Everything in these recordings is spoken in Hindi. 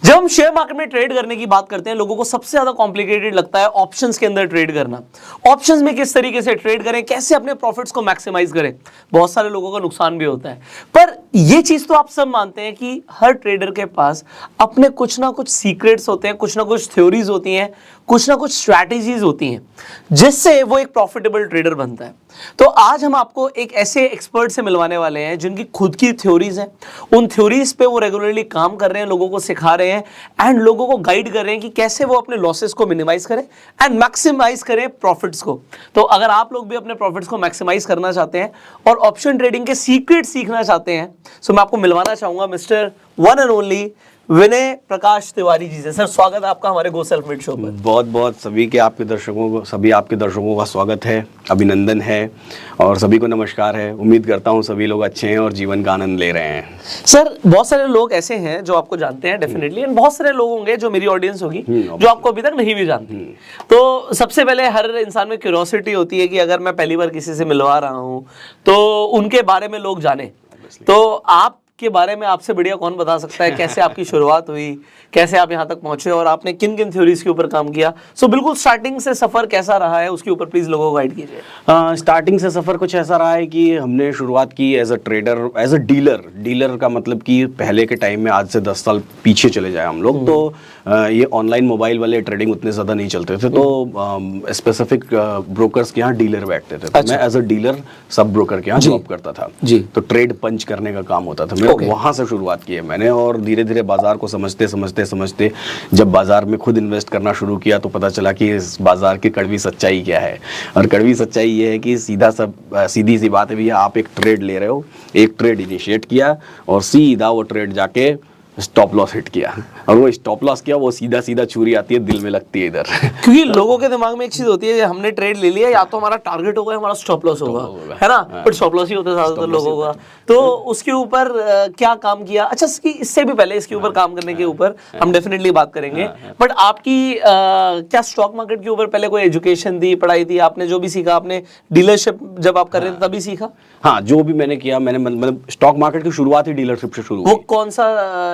जब हम शेयर मार्केट में ट्रेड करने की बात करते हैं, लोगों को सबसे ज्यादा कॉम्प्लिकेटेड लगता है ऑप्शंस के अंदर ट्रेड करना। ऑप्शंस में किस तरीके से ट्रेड करें, कैसे अपने प्रॉफिट्स को मैक्सिमाइज करें। बहुत सारे लोगों का नुकसान भी होता है, पर ये चीज तो आप सब मानते हैं कि हर ट्रेडर के पास अपने कुछ ना कुछ सीक्रेट्स होते हैं, कुछ ना कुछ थ्योरीज होती हैं, कुछ ना कुछ स्ट्रैटेजीज होती हैं, जिससे वो एक प्रॉफिटेबल ट्रेडर बनता है। तो आज हम आपको एक ऐसे एक्सपर्ट से मिलवाने वाले हैं जिनकी खुद की थ्योरीज हैं। उन थ्योरीज पे वो रेगुलरली काम कर रहे हैं, लोगों को सिखा रहे हैं एंड लोगों को गाइड कर रहे हैं कि कैसे वो अपने लॉसेस को मिनिमाइज करें एंड मैक्सिमाइज करें प्रॉफिट्स को। तो अगर आप लोग भी अपने प्रॉफिट्स को मैक्सिमाइज करना चाहते हैं और ऑप्शन ट्रेडिंग के सीक्रेट सीखना चाहते हैं, तो मैं आपको मिलवाना चाहूंगा मिस्टर वन एंड ओनली विनय प्रकाश तिवारी जी से। सर, स्वागत है आपका हमारे गो सेल्फ मेड शो पर। बहुत बहुत सभी आपके दर्शकों का स्वागत है, अभिनंदन है और सभी को नमस्कार है। उम्मीद करता हूँ सभी लोग अच्छे हैं और जीवन का आनंद ले रहे हैं। सर, बहुत सारे लोग ऐसे हैं जो आपको जानते हैं डेफिनेटली, एंड बहुत सारे लोग होंगे जो मेरी ऑडियंस होगी जो आपको अभी तक नहीं भी जानती। तो सबसे पहले हर इंसान में क्यूरियोसिटी होती है कि अगर मैं पहली बार किसी से मिलवा रहा हूँ तो उनके बारे में लोग जाने। तो आप के बारे में आपसे बढ़िया कौन बता सकता है, कैसे आपकी शुरुआत हुई, कैसे आप यहाँ तक पहुंचे और आपने किन किन थ्योरीज के ऊपर काम किया। सो बिल्कुल स्टार्टिंग से सफर कैसा रहा है उसके ऊपर प्लीज लोगों को गाइड कीजिए। स्टार्टिंग से सफर कुछ ऐसा रहा है कि हमने शुरुआत की as a trader, as a dealer का मतलब कि पहले के टाइम में, आज से 10 साल पीछे चले जाए हम लोग, तो ये ऑनलाइन मोबाइल वाले ट्रेडिंग उतने ज्यादा नहीं चलते थे, तो स्पेसिफिक ब्रोकर्स के यहाँ डीलर बैठते थे। तो मैं as a dealer sub broker के यहाँ जॉब करता था जी। तो ट्रेड पंच करने का काम होता था। वहां से शुरुआत की है मैंने, और धीरे धीरे बाजार को समझते जब बाजार में खुद इन्वेस्ट करना शुरू किया तो पता चला कि इस बाजार की कड़वी सच्चाई क्या है। और कड़वी सच्चाई ये है कि सीधी सी बात है भैया, आप एक ट्रेड ले रहे हो, एक ट्रेड इनिशिएट किया और सीधा वो ट्रेड जाके स्टॉप लॉस हिट किया, और वो स्टॉप लॉस किया, वो सीधा छुरी आती है, दिल में लगती है इधर। क्योंकि लोगों के दिमाग में एक चीज होती है, हमने ट्रेड ले लिया, या तो हमारा टारगेट होगा, हमारा स्टॉप लॉस होगा, है ना। बट स्टॉप लॉस ही होता है ज्यादातर लोगों का। तो उसके ऊपर क्या काम किया। अच्छा, इससे भी पहले इसके ऊपर काम करने के ऊपर हम डेफिनेटली बात करेंगे, बट आपकी क्या स्टॉक मार्केट के ऊपर पहले कोई एजुकेशन थी, पढ़ाई थी, आपने जो भी सीखा आपने डीलरशिप जब आप कर रहे थे तभी सीखा? हाँ, जो भी मैंने किया, मैंने मतलब स्टॉक मार्केट की शुरुआत ही डीलरशिप से शुरू हुई। वो कौन सा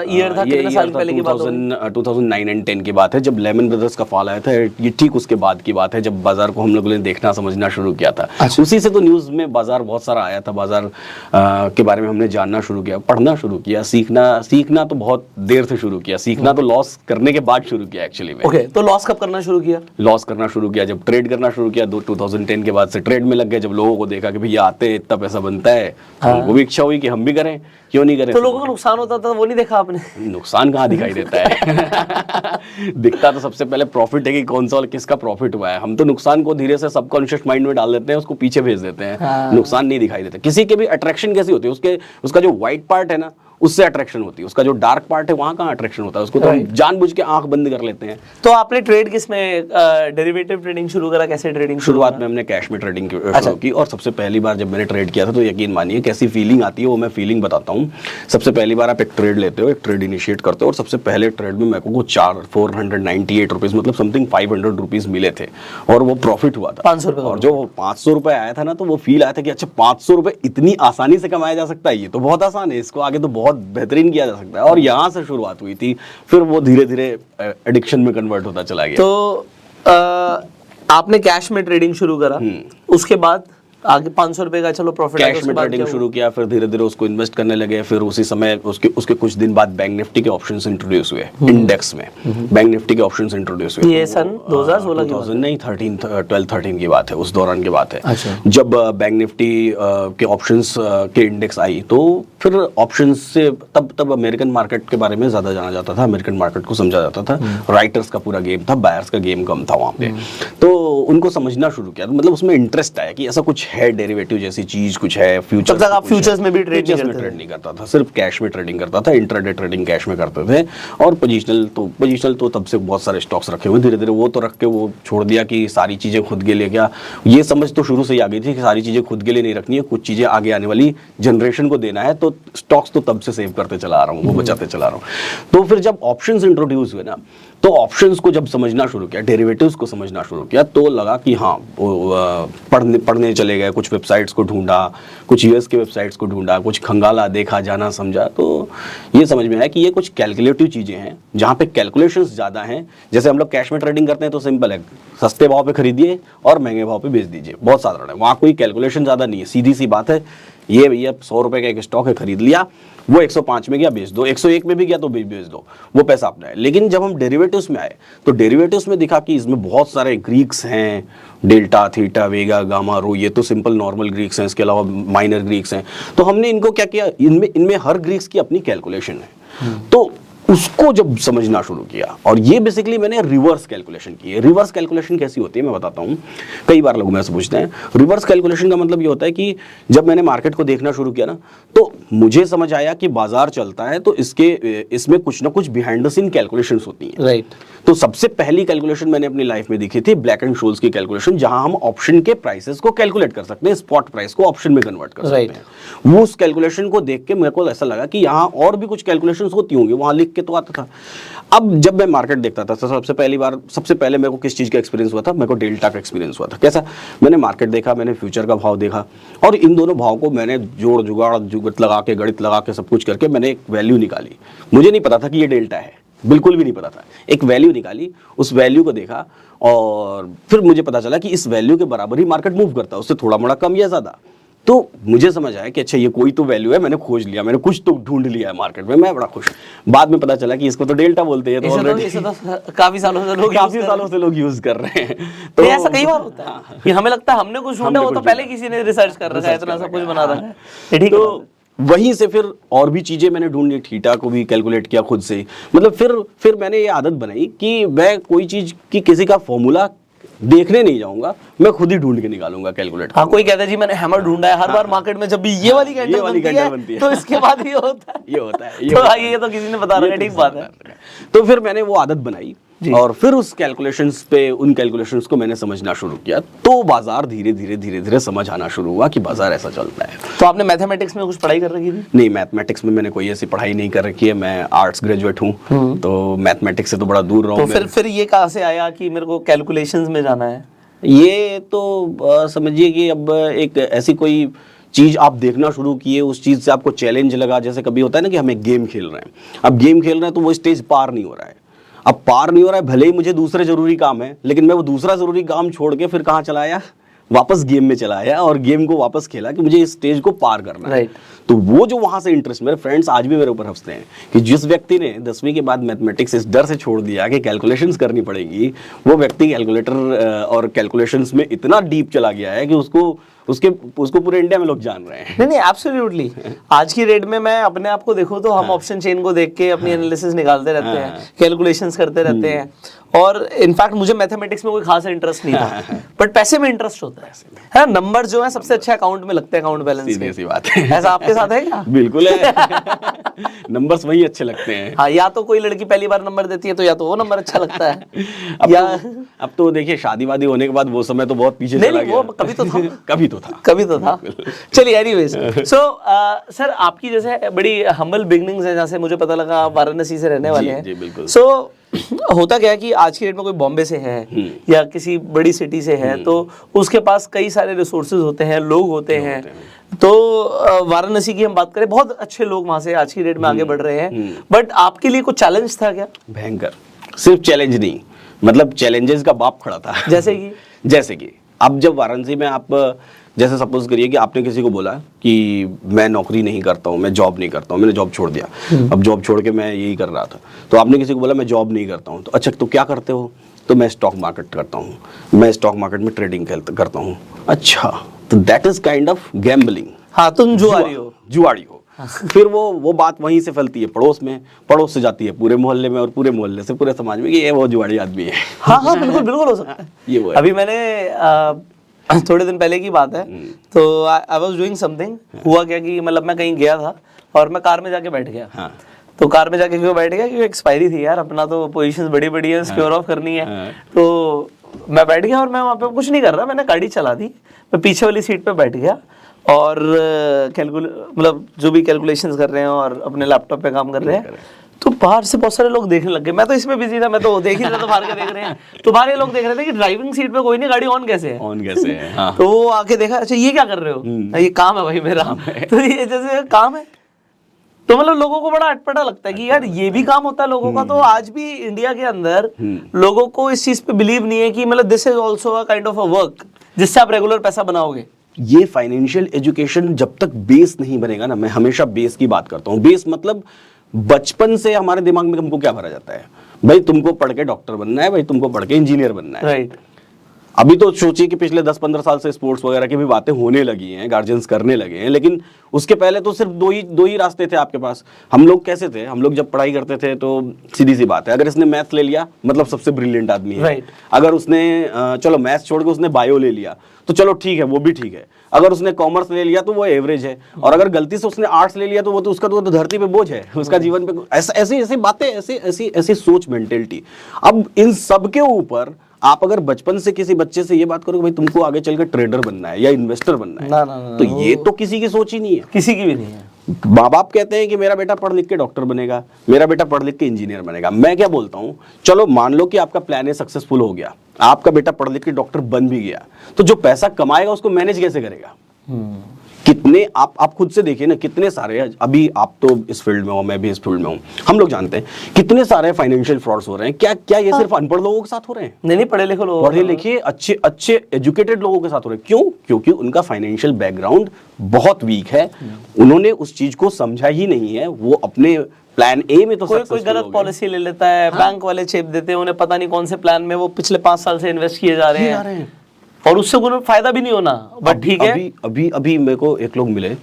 ईयर था, कितने साल पहले की बात है? 2009 एंड 10 की बात है, जब लेमन ब्रदर्स का फॉल आया था। ये ठीक उसके बाद की बात है, जब बाजार को हम लोगों ने देखना समझना शुरू किया था। उसी से तो न्यूज में बाजार बहुत सारा आया था, बाजार के बारे में हमने जानना शुरू किया, पढ़ना शुरू किया, सीखना तो बहुत देर से शुरू किया। सीखना तो लॉस करने के बाद शुरू किया एक्चुअली में। ओके, तो लॉस कब करना शुरू किया? लॉस करना शुरू किया जब ट्रेड करना शुरू किया। 2010 के बाद से ट्रेड में लग गए। जब लोगों को देखा कि भैया आते हैं, इतना पैसा बनता है, वो भी इच्छा हुई कि हम भी करें, क्यों नहीं करें। तो लोगों का नुकसान होता था, वो नहीं देखा आपने? नुकसान कहाँ दिखाई देता है। दिखता तो सबसे पहले प्रॉफिट है कि कौन सा और किसका प्रॉफिट हुआ है। हम तो नुकसान को धीरे से सबकॉन्शियस माइंड में डाल देते हैं, उसको पीछे भेज देते हैं। नुकसान नहीं दिखाई देता। किसी के भी अट्रैक्शन कैसी होती है, उसका जो व्हाइट पार्ट है ना, उससे अट्रैक्शन होती है। उसका जो डार्क पार्ट है, वहां कहाँ अट्रैक्शन होता है, उसको तो हम जानबूझ के आंख बंद कर लेते हैं। तो आपने ट्रेड किसमें, डेरिवेटिव ट्रेडिंग शुरू करा, कैसे ट्रेडिंग? शुरुआत में हमने कैश में ट्रेडिंग शुरू की, और सबसे पहली बार जब मैंने ट्रेड किया था तो यकीन मानिए कैसी फीलिंग आती है, वो मैं फीलिंग बताता हूँ। सबसे पहली बार आप एक ट्रेड लेते हो, एक ट्रेड इनिशिएट करते हो, और सबसे पहले ट्रेड में मेरे को 498 रुपीज, मतलब समथिंग 500 रुपीज मिले थे, और वो प्रॉफिट हुआ था 500 रुपए। और जो 500 रुपए आया था ना, तो वो फील आया था कि अच्छा 500 रुपए इतनी आसानी से कमाया जा सकता है, ये तो बहुत आसान है, इसको आगे तो बहुत बेहतरीन किया जा सकता है। और यहाँ से शुरुआत हुई थी, फिर वो धीरे धीरे एडिक्शन में कन्वर्ट होता चला गया। तो आपने कैश में ट्रेडिंग शुरू करा, उसके बाद आगे 500 रुपए का चलो प्रॉफिट कैश में ट्रेडिंग शुरू किया, फिर धीरे धीरे उसको इन्वेस्ट करने लगे। फिर उसी समय उसके कुछ दिन बाद बैंक निफ्टी के ऑप्शंस इंट्रोड्यूस हुए इंडेक्स में। बैंक निफ्टी के ऑप्शंस इंट्रोड्यूस हुए, ये सन 2016 नहीं 12-13 की बात है, उस दौरान की बात है। अच्छा। जब बैंक निफ्टी के ऑप्शंस के इंडेक्स आई, तो फिर ऑप्शंस से तब अमेरिकन मार्केट के बारे में ज्यादा जाना जाता था, अमेरिकन मार्केट को समझा जाता था। राइटर्स का पूरा गेम था, बायर्स का गेम कम था वहां पे। तो उनको समझना शुरू किया, मतलब उसमें इंटरेस्ट आया कि ऐसा कुछ है, डेरिवेटिव जैसी चीज कुछ है। फ्यूचर, तब तक आप फ्यूचर्स में भी ट्रेड नहीं करता था, सिर्फ कैश में ट्रेडिंग करता था। इंट्राडे ट्रेडिंग कैश में करते थे, और पोजिशनल तो तब से बहुत सारे स्टॉक्स रखे हुए। धीरे धीरे वो तो रख के वो छोड़ दिया कि सारी चीजें खुद के लिए, क्या ये समझ तो शुरू से ही आ गई थी कि सारी चीजें खुद के लिए नहीं रखनी है, कुछ चीजें आगे आने वाली जनरेशन को देना है। तो स्टॉक्स तो तब से सेव करते चला आ रहा हूँ, वो बचाते चला रहा हूँ। तो फिर जब ऑप्शंस इंट्रोड्यूस हुए ना, तो ऑप्शंस को जब समझना शुरू किया, डेरिवेटिव्स को समझना शुरू किया, तो लगा कि हाँ, पढ़ने चले गए, कुछ वेबसाइट्स को ढूंढा, कुछ यूएस के वेबसाइट्स को ढूंढा, कुछ खंगाला, देखा, जाना, समझा, तो ये समझ में आया कि ये कुछ कैलकुलेटिव चीज़ें हैं जहाँ पे कैलकुलेशंस ज़्यादा हैं। जैसे हम लोग कैश में ट्रेडिंग करते हैं तो सिंपल है, सस्ते भाव पे खरीदिए और महंगे भाव पे बेच दीजिए, बहुत साधारण है। वहाँ कोई कैलकुलेशन ज़्यादा नहीं है, सीधी सी बात है। ये भैया 100 रुपये का एक स्टॉक है, खरीद लिया, वो 105 में गया बेच दो, 101 में भी गया तो बेच दो, वो पैसा अपना है। लेकिन जब हम डेरिवेटिव्स में आए तो डेरिवेटिव्स में दिखा कि इसमें बहुत सारे ग्रीक्स हैं, डेल्टा, थीटा, वेगा, गामा, रो, ये तो सिंपल नॉर्मल ग्रीक्स हैं, इसके अलावा माइनर ग्रीक्स हैं। तो हमने इनको क्या किया, इनमें हर ग्रीक्स की अपनी कैलकुलेशन है, तो उसको जब समझना शुरू किया, और ये बेसिकली मैंने रिवर्स कैलकुलेशन की है। रिवर्स कैलकुलेशन कैसी होती है मैं बताता हूँ। कई बार लोग मुझसे पूछते हैं, रिवर्स कैलकुलेशन का मतलब ये होता है कि जब मैंने मार्केट को देखना शुरू किया ना, तो मुझे समझ आया कि बाजार चलता है तो इसमें कुछ ना कुछ बिहाइंड द सीन कैलकुलेशंस होती हैं। राइट। तो सबसे पहली कैलकुलेशन मैंने अपनी लाइफ में देखी थी ब्लैक एंड शोल्स की कैलकुलेशन, जहां हम ऑप्शन के प्राइसेस को कैलकुलेट कर सकते हैं, स्पॉट प्राइस को ऑप्शन में कन्वर्ट कर सकते हैं। वो उस कैलकुलेशन को देख के मेरे को ऐसा लगा कि यहाँ और भी कुछ कैलकुलेशंस होती होंगी, वहां लिख के तो आता था। अब जब मैं मार्केट देखता था तो सबसे पहले मेरे को किस चीज़ का एक्सपीरियंस हुआ था, मेरे को डेल्टा का एक्सपीरियंस हुआ था। कैसा, मैंने मार्केट देखा, मैंने फ्यूचर का भाव देखा, और इन दोनों भाव को मैंने जोड़ जुगाड़ जुगत लगा के, गणित लगा के, सब कुछ करके मैंने एक वैल्यू निकाली। मुझे नहीं पता था कि ये डेल्टा है, बिल्कुल भी नहीं पता था। एक वैल्यू निकाली, उस वैल्यू को देखा, और फिर मुझे पता चला कि इस वैल्यू के बराबर ही मार्केट मूव करता है, उससे थोड़ा मोड़ा कम या ज़्यादा। तो मुझे समझ आया कि अच्छा ये कोई तो वैल्यू है, मैंने खोज लिया, मैंने कुछ तो ढूंढ लिया है मार्केट में, मैं बड़ा खुश। बाद में पता चला कि इसको तो डेल्टा बोलते हैं, तो ऑलरेडी काफी सालों से लोग यूज कर रहे हैं। तो ऐसा कई बार होता है कि हमें लगता है हमने कुछ ढूंढा, वो तो पहले किसी ने रिसर्च कर रखा है, इतना सब कुछ बना रखा है। ठीक, तो वहीं से फिर और भी चीजें मैंने ढूंढी, थीटा को भी कैलकुलेट किया खुद से। मतलब फिर मैंने ये आदत बनाई कि मैं कोई चीज की किसी का फॉर्मूला देखने नहीं जाऊंगा, मैं खुद ही ढूंढ के निकालूंगा कैलकुलेट। हाँ, कोई कहता है जी मैंने हैमर ढूंढा है, हर बार मार्केट में जब भी ये वाली कैंडल बनती है तो इसके बाद ये होता है, ये तो किसी ने बता रखा है। ठीक बात है। तो फिर मैंने वो आदत बनाई, और फिर उन कैलकुलेशंस को मैंने समझना शुरू किया, तो बाजार धीरे धीरे समझ आना शुरू हुआ कि बाजार ऐसा चलता है। तो आपने मैथमेटिक्स में कुछ पढ़ाई कर रखी थी? नहीं, मैथमेटिक्स में मैंने कोई ऐसी पढ़ाई नहीं कर रखी है, मैं आर्ट्स ग्रेजुएट हूँ, तो मैथमेटिक्स से तो बड़ा दूर रहा हूँ। तो फिर ये कहाँ से आया कि मेरे को कैलकुलेशंस में जाना है? ये तो समझिए कि अब एक ऐसी कोई चीज़ आप देखना शुरू किए, उस चीज़ से आपको चैलेंज लगा। जैसे कभी होता है ना कि हम एक गेम खेल रहे हैं, अब गेम खेल रहे हैं तो वो स्टेज पार नहीं हो रहा है, अब पार नहीं हो रहा है, भले ही मुझे दूसरे जरूरी काम है, लेकिन मैं वो दूसरा जरूरी काम छोड़ के फिर कहाँ चला आया, वापस गेम में चला आया, और गेम को वापस खेला कि मुझे इस स्टेज को पार करना है। तो वो जो वहां से इंटरेस्ट, मेरे फ्रेंड्स आज भी मेरे ऊपर हंसते हैं कि जिस व्यक्ति ने 10वीं के बाद मैथमेटिक्स इस डर से छोड़ दिया कि कैलकुलेशंस करनी पड़ेगी, वो व्यक्ति कैलकुलेटर और कैलकुलेशंस में इतना डीप चला गया है कि उसको पूरे इंडिया में लोग जान रहे हैं। नहीं, एब्सोल्युटली। आज की डेट में मैं अपने आप को देखूं तो हम ऑप्शन चेन को देख के अपनी एनालिसिस निकालते रहते हैं, कैलकुलेशंस करते रहते हैं, और इनफैक्ट मुझे मैथमेटिक्स में कोई खास इंटरेस्ट नहीं था, बट पैसे में इंटरेस्ट होता है। नंबर जो है सबसे अच्छा अकाउंट में लगते हैं, अकाउंट बैलेंस। सीधी सी बात है। ऐसा आपके साथ है क्या? बिल्कुल है। नंबर्स वही अच्छे लगते हैं। हाँ, या तो कोई लड़की पहली बार नंबर देती है तो या तो वो नंबर अच्छा लगता है। अब तो देखिए शादी वादी होने के बाद वो समय तो बहुत पीछे चला गया। वो कभी तो था। कभी तो था। चलिए, एनीवेज, सो सर आपकी जैसे बड़ी हम्बल बिगिनिंग्स है, जैसे मुझे पता लगा आप वाराणसी से रहने वाले हैं। जी बिल्कुल। सो होता क्या है कि आज की डेट में कोई बॉम्बे से है या किसी बड़ी सिटी से है, तो उसके पास कई सारे रिसोर्सेज होते हैं, लोग होते हैं। तो वाराणसी की हम बात करें, बहुत अच्छे लोग वहां से आज की डेट में आगे बढ़ रहे हैं, बट आपके लिए कुछ चैलेंज था क्या? भयंकर। सिर्फ चैलेंज नहीं, मतलब चैलेंजेस का बाप खड़ा था। जैसे कि अब जब वाराणसी में आप जैसे सपोज करिए कि आपने किसी को बोला कि मैं नौकरी नहीं करता हूँ, मैं जॉब नहीं करता हूँ, मैंने जॉब छोड़ दिया, अब जॉब छोड़ के मैं यही कर रहा था, तो आपने किसी को बोला मैं जॉब नहीं करता हूँ, तो अच्छा तो क्या करते हो? तो मैं स्टॉक मार्केट करता हूँ, मैं स्टॉक मार्केट में ट्रेडिंग करता हूँ। अच्छा, तो that is kind of gambling. हाँ, तुम जुआरी हो। फिर वो बात वहीं से फैलती है पड़ोस में, पड़ोस से जाती है पूरे मोहल्ले में, और पूरे मोहल्ले से पूरे समाज में कि ये वो जुआड़ी आदमी है। हाँ, बिल्कुल हो सकता है। ये वो है। अभी मैंने थोड़े दिन पहले की बात है, तो आई वाज डूइंग समथिंग। हुआ क्या कि मतलब मैं कहीं गया था और मैं कार में जाके बैठ गया। तो कार में जाके क्यों बैठ गया? क्योंकि एक्सपायरी थी यार, अपना तो पोजीशंस बड़ी है, सिक्योर ऑफ करनी है। तो मैं बैठ गया और मैं वहाँ पे कुछ नहीं कर रहा, मैंने गाड़ी चला दी, मैं पीछे वाली सीट पे बैठ गया और मतलब जो भी कैलकुलेशंस कर रहे हैं और अपने लैपटॉप पे काम कर रहे हैं। तो बाहर से बहुत सारे लोग देखने लग गए, मैं तो इसमें बिजी था, मैं तो देख ही रहा था, बाहर के देख रहे हैं, तो बाहर लोग देख रहे थे कि ड्राइविंग सीट पे कोई नहीं, गाड़ी ऑन कैसे है, ऑन कैसे है। हाँ। तो वो आके देखा, अच्छा ये क्या कर रहे हो, ये काम है भाई मेरा, तो ये जैसे काम है, तो मतलब लोगों को बड़ा अटपटा लगता है कि यार ये भी काम होता है लोगों का। तो आज भी इंडिया के अंदर लोगों को इस चीज पे बिलीव नहीं है कि मतलब this is also a kind of a work जिससे आप रेगुलर पैसा बनाओगे। ये फाइनेंशियल एजुकेशन जब तक बेस नहीं बनेगा ना, मैं हमेशा बेस की बात करता हूँ। बेस मतलब बचपन से हमारे दिमाग में हमको क्या भरा जाता है, भाई तुमको पढ़ के डॉक्टर बनना है, भाई तुमको पढ़ के इंजीनियर बनना है। राइट। अभी तो सोचिए कि पिछले 10-15 साल से स्पोर्ट्स वगैरह की भी बातें होने लगी हैं, गार्जियंस करने लगे हैं, लेकिन उसके पहले तो सिर्फ दो ही रास्ते थे आपके पास। हम लोग कैसे थे, हम लोग जब पढ़ाई करते थे तो सीधी सी बात है, अगर इसने मैथ्स ले लिया मतलब सबसे ब्रिलियंट आदमी है। Right. अगर उसने चलो मैथ्स छोड़ के उसने बायो ले लिया तो चलो ठीक है, वो भी ठीक है। अगर उसने कॉमर्स ले लिया तो वो एवरेज है, और अगर गलती से उसने आर्ट्स ले लिया तो वो तो उसका तो धरती पे बोझ है, उसका जीवन पे ऐसी बातें, ऐसी सोच, मेंटेलिटी। अब इन सब के ऊपर आप अगर बचपन से किसी बच्चे से ये बात करोगे भाई तुमको आगे चलकर ट्रेडर बनना है या इन्वेस्टर बनना है, ना, तो ये तो किसी की सोच ही नहीं है, किसी की भी नहीं है। माँ बाप कहते हैं कि मेरा बेटा पढ़ लिख के डॉक्टर बनेगा, मेरा बेटा पढ़ लिख के इंजीनियर बनेगा। मैं क्या बोलता हूँ, चलो मान लो कि आपका प्लान है सक्सेसफुल हो गया, आपका बेटा पढ़ लिख के डॉक्टर बन भी गया, तो जो पैसा कमाएगा उसको मैनेज कैसे करेगा? कितने आप खुद से देखिए ना, कितने सारे, अभी आप तो इस फील्ड में हो, मैं भी इस फील्ड में हूँ, हम लोग जानते हैं कितने सारे फाइनेंशियल फ्रॉड्स हो रहे हैं। क्या ये सिर्फ अनपढ़ लोगों के साथ हो रहे हैं? नहीं, पढ़े लिखे लोग, पढ़े लिखे अच्छे एजुकेटेड लोगों के साथ हो रहे हैं। क्यों? क्योंकि उनका फाइनेंशियल बैकग्राउंड बहुत वीक है, उन्होंने उस चीज को समझा ही नहीं है। वो अपने प्लान ए में तो कोई गलत पॉलिसी ले लेता है, बैंक वाले चेप देते हैं उन्हें, पता नहीं कौन से प्लान में वो पिछले 5 साल से इन्वेस्ट किए जा रहे हैं और उससे उन्हें फायदा भी नहीं होना, बट ठीक है। अभी मेरे को एक लोग मिले,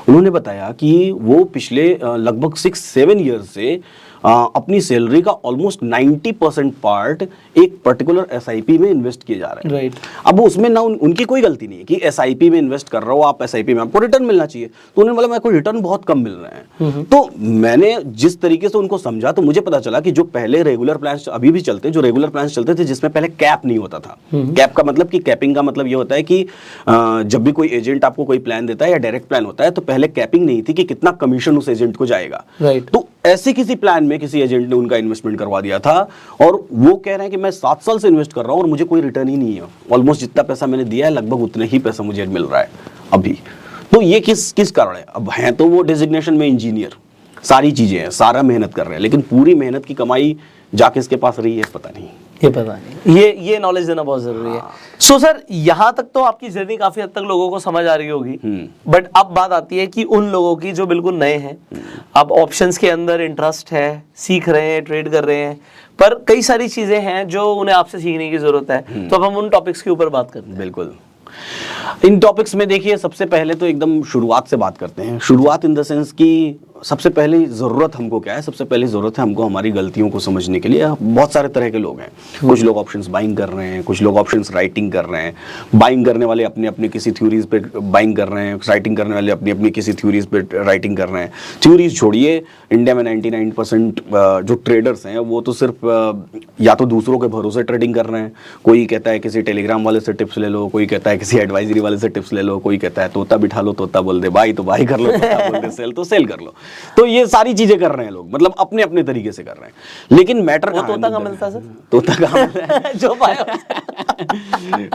उन्होंने बताया कि वो पिछले लगभग 6-7 ईयर से अपनी सैलरी का ऑलमोस्ट 90% पार्ट एक पर्टिकुलर एसआईपी में इन्वेस्ट किए जा रहे हैं। राइट। अब उसमें ना उनकी कोई गलती नहीं है कि एसआईपी में इन्वेस्ट कर रहा हो आप, एसआईपी में आपको रिटर्न मिलना चाहिए, तो उन्होंने बोला मेरे को रिटर्न बहुत कम मिल रहे हैं। तो मैंने जिस तरीके से उनको समझा तो मुझे पता चला कि जो पहले रेगुलर प्लान अभी भी चलते हैं, जो रेगुलर प्लान चलते थे जिसमें पहले कैप नहीं होता था। कैप का मतलब कि कैपिंग का मतलब ये होता है कि जब भी कोई एजेंट आपको कोई प्लान देता है या डायरेक्ट प्लान होता है तो पहले कैपिंग नहीं थी कि कितना कमीशन उस एजेंट को जाएगा। राइट। तो ऐसे किसी प्लान में किसी एजेंट ने उनका इन्वेस्टमेंट करवा दिया था और वो कह रहे हैं कि मैं 7 साल से इन्वेस्ट कर रहा हूं और मुझे कोई रिटर्न ही नहीं है। ऑलमोस्ट जितना पैसा मैंने दिया है लगभग उतने ही पैसा मुझे मिल रहा है अभी। तो ये किस कारण है? अब हैं तो वो डेजिग्नेशन में इंजीनियर, सारी चीजें हैं, सारा मेहनत कर रहे हैं, लेकिन पूरी मेहनत की कमाई जा किसके पास रही है पता नहीं। ये पता नहीं, ये नॉलेज देना बहुत जरूरी है। सो सर, यहाँ तक तो आपकी जर्नी काफी हद तक लोगों को समझ आ रही होगी, बट अब बात आती है कि उन लोगों की जो बिल्कुल नए हैं, अब ऑप्शंस के अंदर इंटरेस्ट है, सीख रहे हैं, ट्रेड कर रहे हैं, पर कई सारी चीजें हैं जो उन्हें आपसे सीखने की जरूरत है। तो अब हम उन टॉपिक्स के ऊपर बात करते हैं। बिल्कुल। इन टॉपिक्स में देखिए, सबसे पहले तो एकदम शुरुआत से बात करते हैं। शुरुआत इन द सेंस कि सबसे पहले ज़रूरत हमको क्या है? सबसे पहले ज़रूरत है हमको हमारी गलतियों को समझने के लिए। बहुत सारे तरह के लोग हैं, कुछ लोग ऑप्शंस बाइंग कर रहे हैं, कुछ लोग ऑप्शंस राइटिंग कर रहे हैं। बाइंग करने वाले अपने अपने किसी थ्योरीज पे बाइंग कर रहे हैं, राइटिंग करने वाले अपनी अपनी किसी थ्योरीज पे राइटिंग कर रहे हैं। थ्योरीज छोड़िए, इंडिया में 99% जो ट्रेडर्स हैं वो तो सिर्फ या तो दूसरों के भरोसे ट्रेडिंग कर रहे हैं। कोई कहता है किसी टेलीग्राम वाले से टिप्स ले लो, कोई कहता है किसी एडवाइजरी वाले से टिप्स ले लो, कोई कहता है तोता बिठा लो, तोता बोल दे बाई तो बाई कर लो, तोता बोल दे सेल तो सेल कर लो। तो ये सारी चीजें कर रहे हैं लोग, मतलब अपने अपने तरीके से कर रहे हैं। लेकिन मैटर वो तोता कहाँ मिलता है सर? तोता कहाँ मिलता है? जो पाया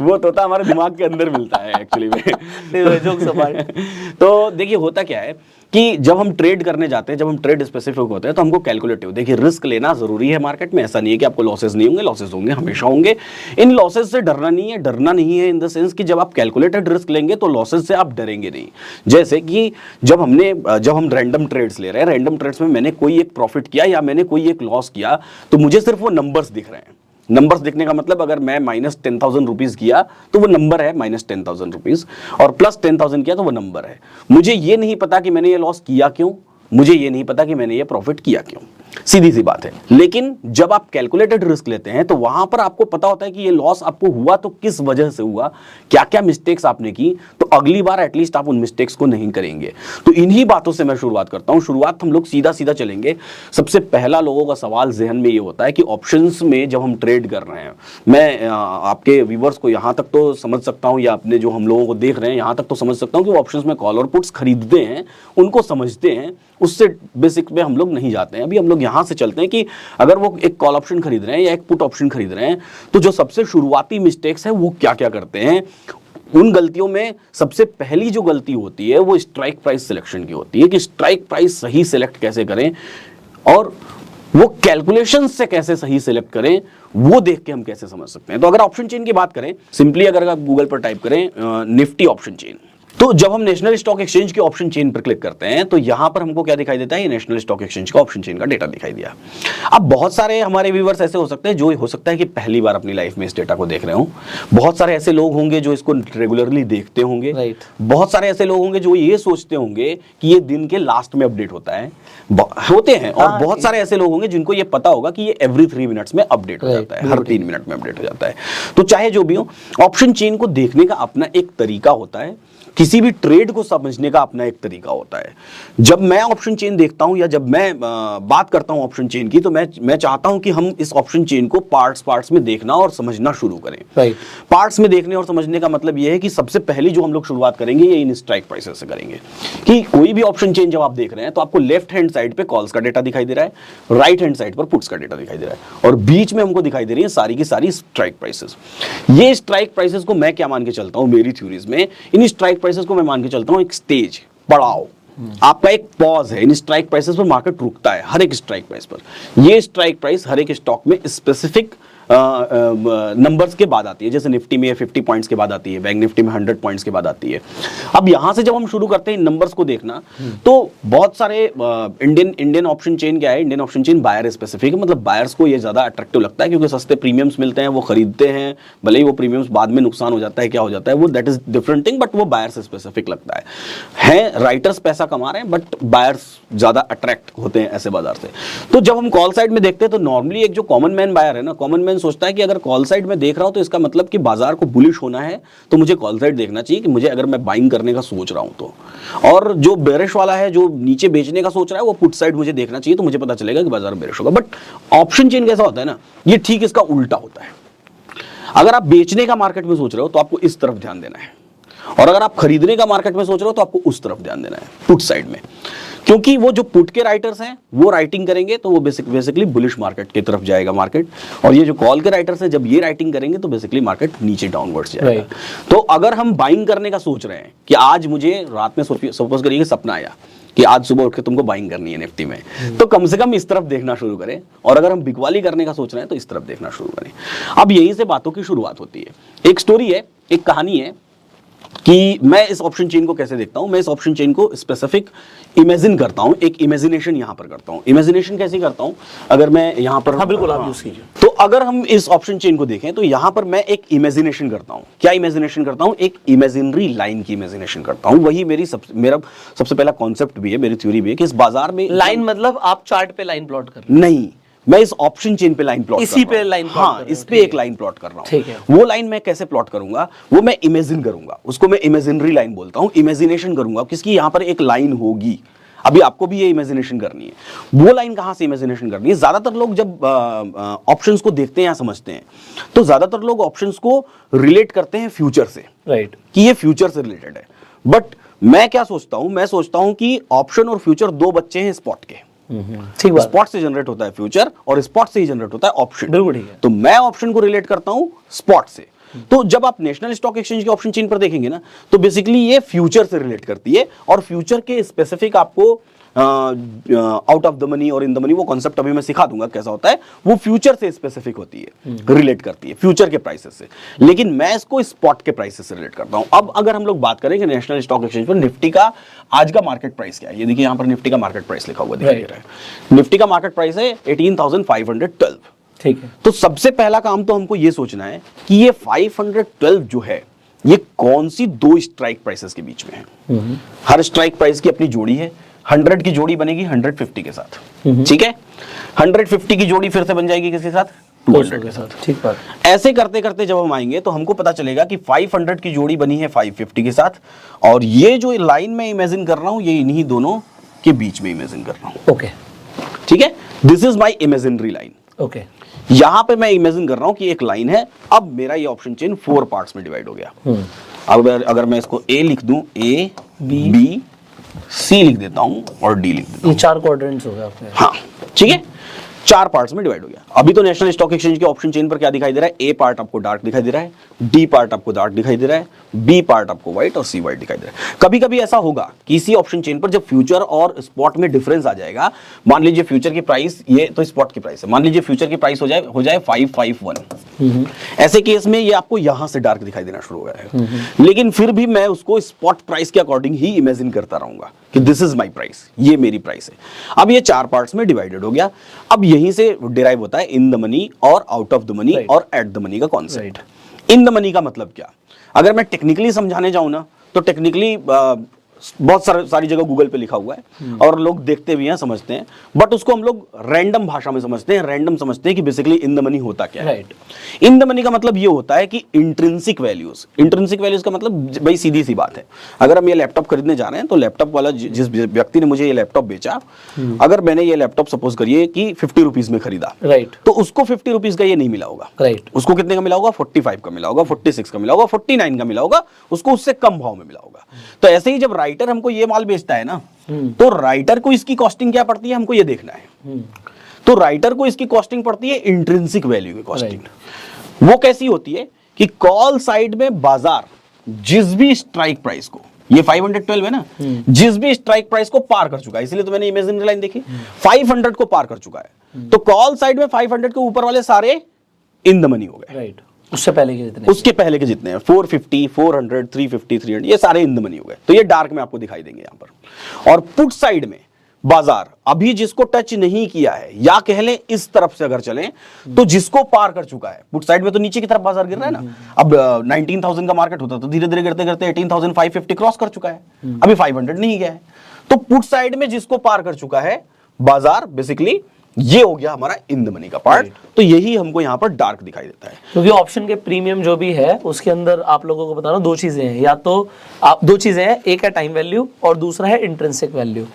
वो तोता हमारे दिमाग के अंदर मिलता है एक्चुअली में। जोक सपाट। तो देखिए होता क्या है कि जब हम ट्रेड करने जाते हैं, जब हम ट्रेड स्पेसिफिक होते हैं तो हमको कैलकुलेटिव, देखिए रिस्क लेना जरूरी है मार्केट में। ऐसा नहीं है कि आपको लॉसेस नहीं होंगे, लॉसेस होंगे, हमेशा होंगे। इन लॉसेस से डरना नहीं है, डरना नहीं है इन द सेंस कि जब आप कैलकुलेटेड रिस्क लेंगे तो लॉसेस से आप डरेंगे नहीं। जैसे कि जब हम रैंडम ट्रेड्स ले रहे हैं, रैंडम ट्रेड्स में मैंने कोई एक प्रॉफिट किया या मैंने कोई एक लॉस किया, तो मुझे सिर्फ वो नंबर्स दिख रहे हैं। नंबर्स दिखने का मतलब अगर मैं -10,000 रुपीज किया तो वो नंबर है -10,000 रुपीज, और +10,000 किया तो वो नंबर है। मुझे ये नहीं पता कि मैंने ये लॉस किया क्यों, मुझे ये नहीं पता कि मैंने ये प्रॉफिट किया क्यों। सीधी सी बात है। लेकिन जब आप कैलकुलेटेड रिस्क लेते हैं तो वहां पर आपको पता होता है कि ये लॉस आपको हुआ तो किस वजह से हुआ, क्या क्या मिस्टेक्स आपने की, तो अगली बार एटलीस्ट आप उन मिस्टेक्स को नहीं करेंगे। तो इन्हीं बातों से मैं शुरुआत करता हूं। शुरुआत हम लोग सीधा सीधा चलेंगे। सबसे पहला लोगों का सवाल जहन में ये होता है कि ऑप्शंस में जब हम ट्रेड कर रहे हैं, मैं आपके व्यूवर्स को यहां तक तो समझ सकता हूं या अपने जो हम लोगों को देख रहे हैं यहां तक तो समझ सकता हूं कि वो ऑप्शंस में कॉल और पुट्स खरीदते हैं, उनको समझते हैं, उससे बेसिक में हम लोग नहीं जाते हैं। अभी हम लोग यहां से चलते हैं कि अगर वो एक कॉल ऑप्शन खरीद रहे हैं या एक पुट ऑप्शन खरीद रहे हैं, तो जो सबसे शुरुआती मिस्टेक्स है वो क्या क्या करते हैं। उन गलतियों में सबसे पहली जो गलती होती है वो स्ट्राइक प्राइस सिलेक्शन की होती है कि स्ट्राइक प्राइस सही सिलेक्ट कैसे करें और वो कैलकुलेशन से कैसे सही सिलेक्ट करें, वो देख के हम कैसे समझ सकते हैं। तो अगर ऑप्शन चेन की बात करें, सिंपली अगर आप गूगल पर टाइप करें निफ्टी ऑप्शन चेन, तो जब हम नेशनल स्टॉक एक्सचेंज के ऑप्शन चेन पर क्लिक करते हैं तो यहां पर हमको क्या दिखाई देता है, ये नेशनल स्टॉक एक्सचेंज का ऑप्शन चेन का डेटा दिखाई दिया। अब बहुत सारे हमारे व्यूअर्स ऐसे हो सकते हैं जो हो सकता है कि पहली बार अपनी लाइफ में इस डेटा को देख रहे हो, बहुत सारे ऐसे लोग होंगे जो इसको रेगुलरली देखते होंगे, राइट। बहुत सारे ऐसे लोग होंगे जो ये सोचते होंगे कि ये दिन के लास्ट में अपडेट होता है, होते हैं, और बहुत सारे ऐसे लोग होंगे जिनको ये पता होगा कि ये एवरी 3 मिनट्स में अपडेट हो जाता है, हर 3 मिनट में अपडेट हो जाता है। तो चाहे जो भी हो, ऑप्शन चेन को देखने का अपना एक तरीका होता है, किसी भी ट्रेड को समझने का अपना एक तरीका होता है। जब मैं ऑप्शन चेन देखता हूं या जब मैं बात करता हूं ऑप्शन चेन की, तो मैं चाहता हूं कि हम इस ऑप्शन चेन को पार्ट्स में देखना और समझना शुरू करें। राइट। पार्ट्स में देखने और समझने का मतलब यह है कि सबसे पहली जो हम लोग शुरुआत करेंगे ये इन स्ट्राइक प्राइसेस से करेंगे। कि कोई भी ऑप्शन चेन जब आप देख रहे हैं तो आपको लेफ्ट हैंड साइड पे कॉल्स का डेटा दिखाई दे रहा है, राइट हैंड साइड पर पुट्स का डेटा दिखाई दे रहा है, और बीच में हमको दिखाई दे रही है सारी की सारी स्ट्राइक प्राइसेस। ये स्ट्राइक प्राइसेस को मैं क्या मान के चलता हूं, मेरी थ्योरीज में इन स्ट्राइक प्राइसेस को मैं मान के चलता हूं एक स्टेज, पड़ाव, आपका एक पॉज है। इन स्ट्राइक प्राइसेस पर मार्केट रुकता है, हर एक स्ट्राइक प्राइस पर। ये स्ट्राइक प्राइस हर एक स्टॉक में स्पेसिफिक नंबर्स के बाद आती है, जैसे निफ्टी में 50 पॉइंट्स के बाद आती है, बैंक निफ्टी में 100 पॉइंट्स के बाद आती है। अब यहां से जब हम शुरू करते हैं इन नंबर्स को देखना, तो बहुत सारे इंडियन ऑप्शन चेन क्या है, Indian option chain buyer specific है, मतलब बायर्स को ये ज्यादा अट्रैक्टिव लगता है क्योंकि सस्ते प्रीमियम्स मिलते हैं, वो खरीदते हैं, भले ही वो प्रीमियम्स बाद में नुकसान हो जाता है, क्या हो जाता है वो that is different thing, but वो बायर्स स्पेसिफिक लगता है। राइटर्स पैसा कमा रहे हैं बट बायर्स ज्यादा अट्रैक्ट होते हैं ऐसे बाजार से। तो जब हम कॉल साइड में देखते हैं तो नॉर्मली एक जो कॉमन मैन बायर है ना, कॉमन मैन सोचता है कि अगर कॉल साइड में देख रहा हूं तो इसका मतलब कि बाजार को बुलिश होना है, तो मुझे कॉल साइड देखना चाहिए कि मुझे अगर मैं बाइंग करने का सोच रहा हूं तो। और जो बेरिश वाला है, जो नीचे बेचने का सोच रहा है, वो पुट साइड मुझे देखना चाहिए, तो मुझे पता चलेगा कि बाजार बेरिश होगा। बट ऑप्शन चेन कैसा होता है ना, ये ठीक इसका उल्टा होता है। अगर आप बेचने का मार्केट में सोच रहे हो तो आपको इस तरफ ध्यान देना है, और अगर आप खरीदने का मार्केट में सोच रहे हो तो आपको उस तरफ ध्यान देना है, पुट साइड में। क्योंकि वो जो पुट के राइटर्स हैं वो राइटिंग करेंगे तो वो बेसिकली बुलिश मार्केट की तरफ जाएगा मार्केट, और ये जो कॉल के राइटर्स हैं जब ये राइटिंग करेंगे तो बेसिकली मार्केट नीचे डाउनवर्ड्स जाएगा। तो अगर हम बाइंग करने का सोच रहे हैं कि आज मुझे रात में सपोज करिए सपना आया कि आज सुबह उठ के तुमको बाइंग करनी है निफ्टी में, तो कम से कम इस तरफ देखना शुरू करें, और अगर हम बिकवाली करने का सोच रहे हैं तो इस तरफ देखना शुरू करें। अब यहीं से बातों की शुरुआत होती है। एक स्टोरी है, एक कहानी है कि मैं इस ऑप्शन चेन को कैसे देखता हूं। मैं इस ऑप्शन चेन को स्पेसिफिक इमेजिन करता हूं, एक इमेजिनेशन यहां पर करता हूं। इमेजिनेशन कैसे करता हूं, अगर मैं यहां पर, हाँ बिल्कुल आप यूज कीजिए। तो अगर हम इस ऑप्शन चेन को देखें तो यहां पर मैं एक इमेजिनेशन करता हूं। क्या इमेजिनेशन करता हूं, एक इमेजिनरी लाइन की इमेजिनेशन करता हूं। वही मेरा सबसे पहला कॉन्सेप्ट भी है, मेरी थ्योरी भी है कि इस बाजार में लाइन मतलब आप चार्ट पे लाइन प्लॉट कर नहीं, मैं इस ऑप्शन चेन पे लाइन प्लॉट इसी पे लाइन प्लॉट हाँ, इस पे एक लाइन प्लॉट कर रहा हूं। ठीक है। वो लाइन मैं कैसे प्लॉट करूंगा, वो मैं इमेजिन करूंगा, उसको मैं इमेजिनरी लाइन बोलता हूं। इमेजिनेशन करूंगा किसकी, यहां पर एक लाइन होगी, अभी आपको भी ये इमेजिनेशन करनी है। वो लाइन कहां से इमेजिनेशन करनी है, ज्यादातर लोग जब ऑप्शंस को देखते हैं या समझते हैं तो ज्यादातर लोग ऑप्शंस को रिलेट करते हैं फ्यूचर से, राइट, कि ये फ्यूचर से रिलेटेड है। बट मैं क्या सोचता हूं, मैं सोचता हूं कि ऑप्शन और फ्यूचर दो बच्चे हैं स्पॉट के। ठीक बात। स्पॉट से जनरेट होता है फ्यूचर और स्पॉट से ही जनरेट होता है ऑप्शन। बिल्कुल ठीक है। तो मैं ऑप्शन को रिलेट करता हूं स्पॉट से। तो जब आप नेशनल स्टॉक एक्सचेंज के ऑप्शन चेन पर देखेंगे ना, तो बेसिकली ये फ्यूचर से रिलेट करती है, और फ्यूचर के स्पेसिफिक आपको आउट ऑफ द मनी और इन द मनी, वो कॉन्सेप्ट अभी मैं सिखा दूंगा कैसा होता है। वो फ्यूचर से स्पेसिफिक होती है, रिलेट करती है फ्यूचर के प्राइसेस से, लेकिन मैं इसको स्पॉट के प्राइसेस से रिलेट करता हूं। अब अगर हम लोग बात करें कि नेशनल स्टॉक एक्सचेंज पर निफ्टी का आज का मार्केट प्राइस क्या है, ये देखिए यहां पर निफ्टी का मार्केट प्राइस लिखा हुआ दिखाई दे रहा है। निफ्टी का मार्केट प्राइस है 18,512। ठीक है। तो सबसे पहला काम तो हमको ये सोचना है कि ये 512 जो है ये कौन सी दो स्ट्राइक प्राइसेस के बीच में है। हर स्ट्राइक प्राइस की अपनी जोड़ी है। 100 की जोड़ी बनेगी 150 के साथ, ठीक है। 150 की जोड़ी फिर से बन जाएगी किसके साथ, 200 के साथ। ठीक बात। ऐसे करते करते जब हम आएंगे तो हमको पता चलेगा कि 500 की जोड़ी बनी है 550 के साथ, और ये जो लाइन में इमेजिन कर रहा हूं ये इन्हीं दोनों के बीच में इमेजिन कर रहा हूं। ओके, ठीक है, this is my imaginary line. Okay, यहां पे मैं इमेजिन कर रहा हूं कि एक लाइन है। अब मेरा ये ऑप्शन चेन 4 पार्ट्स में डिवाइड हो गया। अब अगर मैं इसको ए लिख दूं, ए बी सी लिख देता हूं और डी लिख देता हूं, ये 4 क्वाड्रेंट्स हो गए आपके। हाँ ठीक है। 4 पार्ट्स में डिवाइड हो गया। अभी तो नेशनल स्टॉक एक्सचेंज के ऑप्शन चेन पर क्या दिखाई दे रहा है, ए पार्ट आपको डार्क दिखाई दे रहा है, डी पार्ट आपको डार्क दिखाई दे रहा है, बी पार्ट आपको व्हाइट और सी व्हाइट दिखाई दे रहा है। कभी कभी ऐसा होगा कि इसी ऑप्शन चेन पर जब फ्यूचर और स्पॉट में डिफरेंस आ जाएगा, मान लीजिए फ्यूचर की प्राइस ये तो स्पॉट की प्राइस है, मान लीजिए फ्यूचर की प्राइस हो जाए 551, ऐसे केस में ये आपको यहां से डार्क दिखाई देना शुरू हो जाएगा, लेकिन फिर भी मैं उसको स्पॉट प्राइस के अकॉर्डिंग ही इमेजिन करता रहूंगा कि दिस इज माई प्राइस, ये मेरी प्राइस है। अब ये 4 पार्ट्स में डिवाइडेड हो गया। अब यहीं से डिराइव होता है इन द मनी और आउट ऑफ द मनी और एट द मनी का कॉन्सेप्ट। इन द मनी का मतलब क्या, अगर मैं टेक्निकली समझाने जाऊं ना तो टेक्निकली बहुत सारी जगह गूगल पे लिखा हुआ है और लोग देखते भी हैं, समझते हैं, बट उसको हम लोग रैंडम भाषा में समझते हैं, रैंडम समझते हैं कि बेसिकली इन द मनी होता क्या है। इन द मनी का मतलब ये होता है कि इंट्रिंसिक वैल्यूज, इंट्रिंसिक वैल्यूज का मतलब भाई सीधी सी बात है, अगर हम ये लैपटॉप खरीदने जा रहे हैं तो लैपटॉप वाला जिस व्यक्ति ने मुझे ये लैपटॉप बेचा, अगर मैंने ये लैपटॉप सपोज करिए कि 50 रुपीज में खरीदा, तो उसको 50 रुपीज का ये नहीं मिला होगा, उसको कितने का मिला होगा, 45 का मिला होगा, 46 का मिला होगा, 49 का मिला होगा, उसको उससे कम भाव में मिला होगा। तो ऐसे ही जब राइटर हमको ये माल बेचता है ना, तो राइटर को इसकी कॉस्टिंग क्या पड़ती है, हमको ये देखना है। तो राइटर को इसकी कॉस्टिंग पड़ती है इंट्रिंसिक वैल्यू की कॉस्टिंग। वो कैसी होती है कि कॉल साइड में बाजार जिस भी स्ट्राइक प्राइस को, ये 512 है ना, जिस भी स्ट्राइक प्राइस को पार कर चुका है, इसलिए तो मैंने इमेजिनरी लाइन देखी, 500 को पार कर चुका है, तो कॉल साइड में 500 के ऊपर वाले सारे इन द मनी हो गए। उससे पहले के जितने, उसके पहले के जितने हैं 450, 400, 350, 300, ये सारे इन द मनी हो गए। तो ये डार्क में आपको दिखाई देंगे यहां पर। और पुट साइड में बाजार अभी जिसको टच नहीं किया है, या कह लें इस तरफ से अगर चलें तो जिसको पार कर चुका है, पुट साइड में तो नीचे की तरफ बाजार गिर रहा है ना। अब 19,000 का मार्केट होता तो धीरे धीरे गिरते गिरते 18,550 क्रॉस कर चुका है, अभी 500 नहीं गया है। तो पुट साइड में जिसको पार कर चुका है बाजार, बेसिकली ये हो गया हमारा इन द मनी का पार्ट। तो यही हमको यहाँ पर डार्क दिखाई देता है, क्योंकि ऑप्शन के प्रीमियम जो भी है उसके अंदर आप लोगों को बताना 2 चीजें हैं, या तो आप 2 चीजें हैं, एक है टाइम वैल्यू और दूसरा है इंट्रिंसिक वैल्यू।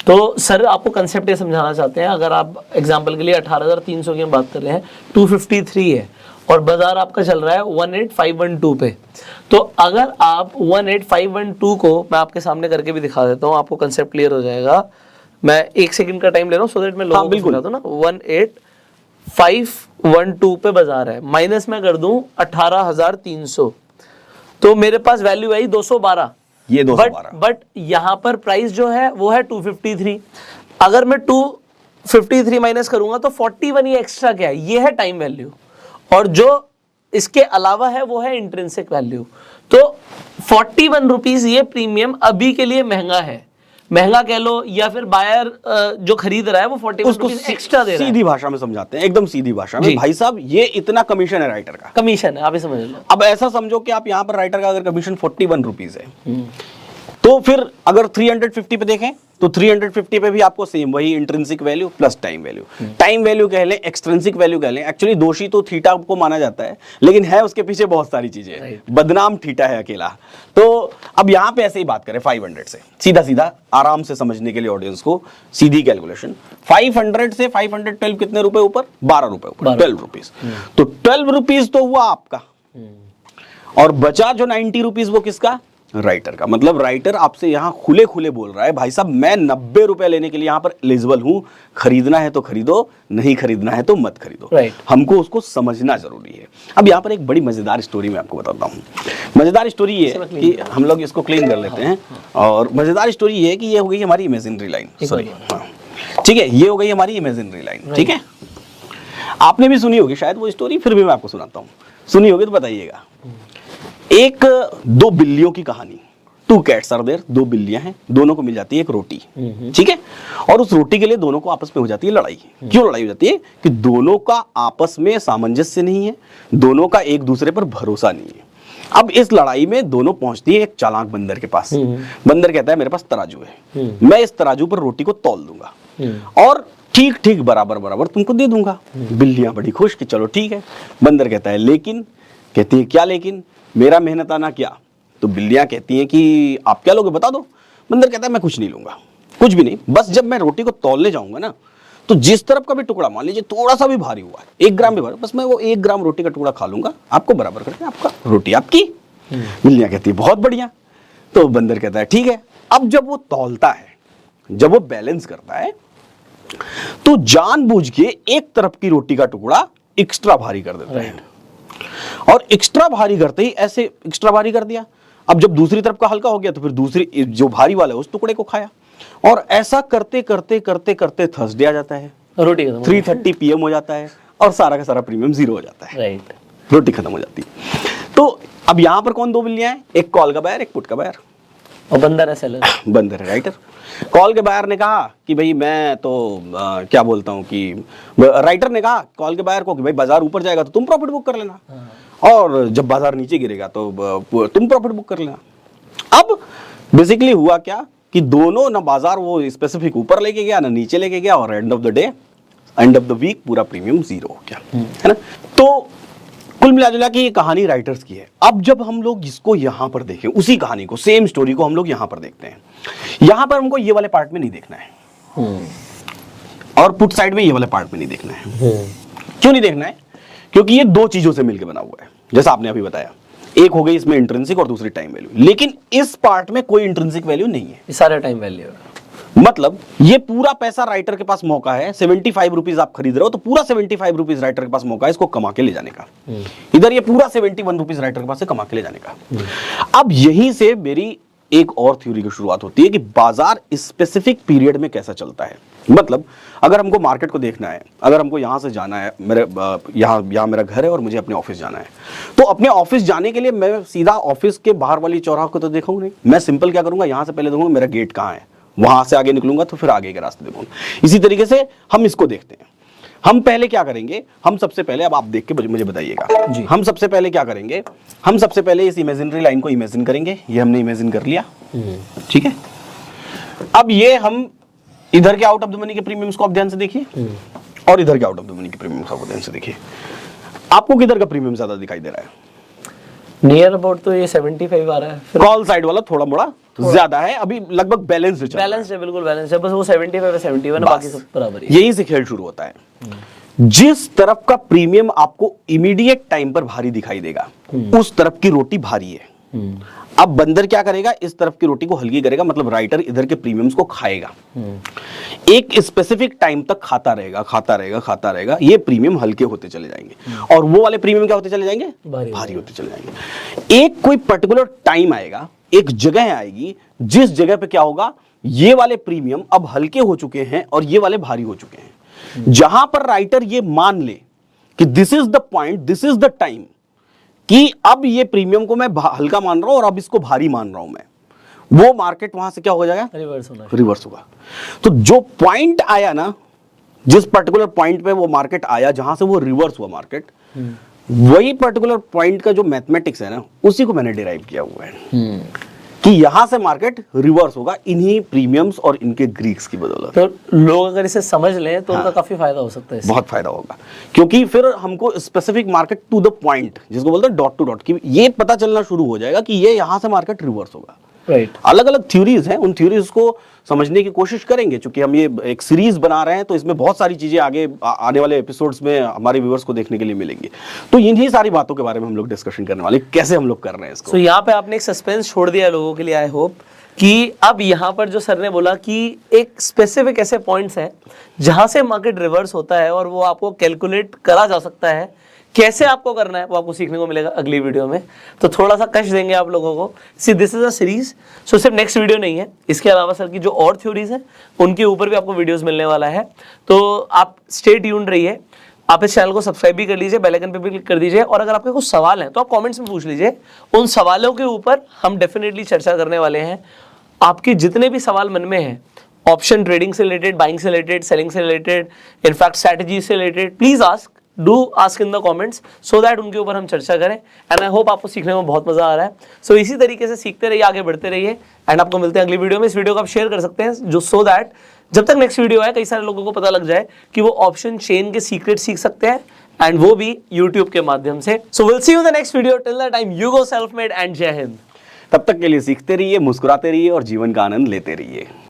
तो सर आपको कंसेप्ट ये समझाना चाहते हैं, अगर आप एग्जांपल के लिए 18,300 की हम बात कर रहे हैं, 253 है और बाजार आपका चल रहा है 18,512 पे, तो अगर आप 18,512 को मैं आपके सामने करके भी दिखा देता हूँ, आपको कंसेप्ट क्लियर हो जाएगा। मैं 1 सेकंड का टाइम ले रहा हूँ सो दैट मैं लोगों को समझा दूं ना। 18,512 पे बाजार है, माइनस में कर दूं 18,300, तो मेरे पास वैल्यू आई 212, ये 212। बट यहाँ पर प्राइस जो है वो है 253। अगर मैं 253 माइनस करूंगा तो 41 ये एक्स्ट्रा क्या है, ये है टाइम वैल्यू, और जो इसके अलावा है वो है इंट्रिंसिक वैल्यू। तो 41 रुपीज ये प्रीमियम अभी के लिए महंगा है, महंगा कह लो, या फिर बायर जो खरीद रहा है वो 41 रुपीज एक्स्ट्रा दे रहा है। सीधी भाषा में समझाते हैं, एकदम सीधी भाषा में, भाई साहब ये इतना कमीशन है राइटर का, कमीशन है, आप ही समझ लो। अब ऐसा समझो कि आप यहाँ पर राइटर का अगर कमीशन 41 रुपीज है, तो फिर अगर 350 पे देखें तो 350 पे भी आपको सेम वही intrinsic value plus time value, time value कह लें, एक्सट्रिंसिक वैल्यू कह लें। एक्चुअली दोषी तो थीटा को माना जाता है, लेकिन है उसके पीछे बहुत सारी चीजें, बदनाम थीटा है अकेला। तो अब यहाँ पे ऐसे ही बात करें 500 से, सीधा सीधा आराम से समझने के लिए ऑडियंस को सीधी कैलकुलेशन, 500 से 512 कितने रुपए ऊपर, 12 रुपए ऊपर, 12 रुपीज। तो 12 रुपीज तो हुआ आपका, और बचा जो 90 रुपीज वो किसका, राइटर का। मतलब राइटर आपसे यहां खुले खुले बोल रहा है, भाई साहब मैं 90 रुपए लेने के लिए यहां पर एलिजिबल हूं, खरीदना है तो खरीदो, नहीं खरीदना है तो मत खरीदो। हमको उसको समझना जरूरी है। अब यहां पर एक बड़ी मजेदार स्टोरी मैं आपको बताता हूं। मजेदार स्टोरी ये है कि हम लोग इसको क्लीन कर लेते हैं, और मजेदार स्टोरी ये है कि ये हो गई हमारी इमेजिनरी लाइन, सॉरी ठीक है, ये हो गई हमारी इमेजिनरी लाइन, ठीक है। आपने भी सुनी होगी शायद वो स्टोरी, फिर भी मैं आपको सुनाता हूँ, सुनी होगी तो बताइएगा। एक 2 बिल्लियों की कहानी, 2 cats are there, 2 बिल्लियां हैं, दोनों को मिल जाती है एक रोटी, ठीक है, और उस रोटी के लिए दोनों को आपस में हो जाती है लड़ाई। क्यों लड़ाई हो जाती है, कि दोनों का आपस में सामंजस्य नहीं है, दोनों का एक दूसरे पर भरोसा नहीं है। अब इस लड़ाई में दोनों पहुंचती है एक चालाक बंदर के पास। बंदर कहता है मेरे पास तराजू है, मैं इस तराजू पर रोटी को तौल दूंगा और ठीक ठीक बराबर बराबर तुमको दे दूंगा। बिल्लियां बड़ी खुश कि चलो ठीक है। बंदर कहता है लेकिन, कहती है क्या लेकिन, मेरा मेहनताना क्या। तो बिल्लियां कहती हैं कि आप क्या लोगे बता दो। बंदर कहता है मैं कुछ नहीं लूंगा, कुछ भी नहीं, बस जब मैं रोटी को तौलने जाऊंगा ना, तो जिस तरफ का भी टुकड़ा मान लीजिए थोड़ा सा भी भारी हुआ है, 1 ग्राम भी भारी, बस मैं वो 1 ग्राम रोटी का टुकड़ा खा लूंगा, आपको बराबर करके आपका रोटी आपकी। बिल्लियां कहती है बहुत बढ़िया। तो बंदर कहता है ठीक है। अब जब वो तौलता है, जब वो बैलेंस करता है, तो जानबूझ के एक तरफ की रोटी का टुकड़ा एक्स्ट्रा भारी कर देता है, और एक्स्ट्रा भारी करते ही ऐसे एक्स्ट्रा भारी कर दिया। अब जब दूसरी तरफ का हल्का हो गया तो फिर दूसरी जो भारी वाला है उस टुकड़े को खाया, और ऐसा करते करते करते करते थर्सडे आ जाता है, रोटी खत्म, 3:30 PM हो जाता है, और सारा का सारा प्रीमियम 0 हो जाता है, राइट। रोटी खत्म हो जाती है। तो अब यहां पर कौन दो बिल्लियां हैं? एक कॉल का बायर, एक पुट का बायर। और बंदर है सेलर, बंदर है राइटर। कॉल के बायर ने कहा कि भाई मैं तो क्या बोलता हूँ कि राइटर ने कहा कॉल के बायर को कि भाई बाजार ऊपर जाएगा तो तुम प्रॉफिट बुक कर लेना, और जब बाजार नीचे गिरेगा तो तुम प्रॉफिट बुक कर लेना। अब बेसिकली हुआ क्या कि दोनों ना बाजार वो स्पेसिफिक ऊपर लेके गया ना नीचे लेके गया, और end of the day, end of the week पूरा प्रीमियम 0 हो गया, है ना। तो कुल मिला जुला के ये कहानी राइटर्स की है। अब जब हम लोग इसको यहां पर देखें, उसी कहानी को, सेम स्टोरी को हम लोग यहां पर देखते हैं, यहां पर हमको ये वाले पार्ट में नहीं देखना है, और पुट साइड में ये वाले पार्ट में नहीं देखना है। क्यों नहीं देखना है? क्योंकि ये दो चीजों से मिलकर बना हुआ है, जैसा आपने अभी बताया। एक हो गई इसमें इंट्रिंसिक और दूसरी टाइम वैल्यू, लेकिन इस पार्ट में कोई इंट्रिंसिक वैल्यू नहीं है, ये सारा टाइम वैल्यू है। मतलब ये पूरा पैसा राइटर के पास मौका है, 75 रुपीज आप खरीद रहे हो तो पूरा 75 रुपीज राइटर के पास मौका है इसको कमा के ले जाने का। इधर ये पूरा 71 रुपीज राइटर के पास से कमा के ले जाने का। अब यहीं से मेरी एक और थ्योरी की शुरुआत होती है कि बाजार स्पेसिफिक पीरियड में कैसा चलता है। मतलब अगर हमको मार्केट को देखना है, अगर हमको यहां से जाना है, मेरे यहाँ मेरा घर है और मुझे अपने ऑफिस जाना है, तो अपने ऑफिस जाने के लिए मैं सीधा ऑफिस के बाहर वाली चौराहे को तो देखूंगा नहीं, मैं सिंपल क्या करूंगा, यहां से पहले देखूंगा मेरा गेट कहाँ है, वहां से आगे निकलूंगा तो फिर आगे के रास्ते देखूंगा। इसी तरीके से हम इसको देखते हैं। हम पहले क्या करेंगे, हम सबसे पहले, अब आप देख के मुझे बताइएगा जी, हम सबसे पहले क्या करेंगे, हम सबसे पहले इस इमेजिनरी लाइन को इमेजिन करेंगे। ये हमने इमेजिन कर लिया, ठीक है। अब ये हम इधर के आउट ऑफ द मनी के प्रीमियम्स को आप ध्यान से देखिए, और इधर के आउट ऑफ द मनी के प्रीमियम्स को ध्यान से देखिए। आपको किधर का प्रीमियम ज्यादा दिखाई दे रहा है? नियर अबाउट तो ये 75 आ रहा है, कॉल साइड वाला थोड़ा मोड़ा ज्यादा है, अभी लगभग बैलेंस है, बिल्कुल बैलेंस है, बस वो 75 है, 71 है, बाकी सब बराबर है। यहीं से खेल शुरू होता है। जिस तरफ का प्रीमियम आपको इमीडिएट टाइम पर भारी दिखाई देगा, उस तरफ की रोटी भारी है। अब बंदर क्या करेगा, इस तरफ की रोटी को हल्की करेगा, मतलब राइटर इधर के प्रीमियम्स को खाएगा, एक स्पेसिफिक टाइम तक खाता रहेगा, खाता रहेगा, खाता रहेगा, ये प्रीमियम हल्के होते चले जाएंगे, और वो वाले प्रीमियम क्या होते चले जाएंगे, भारी होते चले जाएंगे। एक कोई पर्टिकुलर टाइम आएगा, एक जगह आएगी, जिस जगह पे क्या होगा, ये वाले प्रीमियम अब हल्के हो चुके हैं और ये वाले भारी हो चुके हैं। जहां पर राइटर ये मान ले कि this is the point, this is the time, कि अब ये प्रीमियम को मैं हल्का मान रहा हूं और अब इसको भारी मान रहा हूं मैं, वो मार्केट वहां से क्या हो जाएगा, रिवर्स होगा। तो जो पॉइंट आया ना, जिस पर्टिकुलर पॉइंट पे वो मार्केट आया, जहां से वो रिवर्स हुआ मार्केट, वही पर्टिकुलर पॉइंट का जो मैथमेटिक्स है ना, उसी को मैंने डिराइव किया हुआ है कि यहां से मार्केट रिवर्स होगा इन्हीं प्रीमियम्स और इनके ग्रीक्स की बदौलत। तो लोग अगर इसे समझ लें तो उनका काफी फायदा हो सकता है, बहुत फायदा होगा, क्योंकि फिर हमको specific market to the point, जिसको बोलते हैं डॉट टू डॉट, की ये पता चलना शुरू हो जाएगा कि ये यहां से मार्केट रिवर्स होगा। अलग अलग थ्योरीज हैं, उन थ्योरीज को समझने की कोशिश करेंगे। चूंकि हम ये एक सीरीज बना रहे हैं तो इसमें बहुत सारी चीजें आगे आने वाले एपिसोड्स में हमारे व्यूअर्स को देखने के लिए मिलेंगी, तो इन्हीं सारी बातों के बारे में हम लोग डिस्कशन करने वाले, कैसे हम लोग कर रहे हैं इसको। तो यहाँ पे आपने एक सस्पेंस छोड़ दिया लोगों के लिए, आई होप कि अब यहाँ पर जो सर ने बोला कि एक स्पेसिफिक ऐसे पॉइंट्स हैं जहां से मार्केट रिवर्स होता है, और वो आपको कैलकुलेट करा जा सकता है, कैसे आपको करना है वो आपको सीखने को मिलेगा अगली वीडियो में। तो थोड़ा सा कष्ट देंगे आप लोगों को। See this is a series, so सिर्फ नेक्स्ट वीडियो नहीं है, इसके अलावा सर की जो और थ्योरीज हैं उनके ऊपर भी आपको वीडियोस मिलने वाला है। तो आप स्टे ट्यून्ड रहिए, आप इस चैनल को सब्सक्राइब भी कर लीजिए, बेल आइकन पे भी क्लिक कर दीजिए, और अगर आपके कुछ सवाल हैं तो आप कमेंट्स में पूछ लीजिए। उन सवालों के ऊपर हम डेफिनेटली चर्चा करने वाले हैं। आपके जितने भी सवाल मन में हैं, ऑप्शन ट्रेडिंग से रिलेटेड, बाइंग से रिलेटेड, सेलिंग से रिलेटेड, इनफैक्ट स्ट्रैटेजी से related, please do ask in the comments, so that उनके ऊपर हम चर्चा करें। एंड आई होप आपको सीखने में बहुत मजा आ रहा है। सो इसी तरीके से सीखते रहिए, आगे बढ़ते रहिए, एंड आपको मिलते हैं अगली वीडियो में। इस वीडियो को आप शेयर कर सकते हैं, जो सो दैट जब तक नेक्स्ट वीडियो आए कई सारे लोगों को पता लग जाए कि वो ऑप्शन चेन के सीक्रेट सीख सकते हैं, एंड वो भी यूट्यूब के माध्यम से। So will see you in the next video, till the time you go self made, and जय हिंद। तब तक के लिए सीखते रहिए, मुस्कुराते रहिए और जीवन का आनंद लेते रहिए।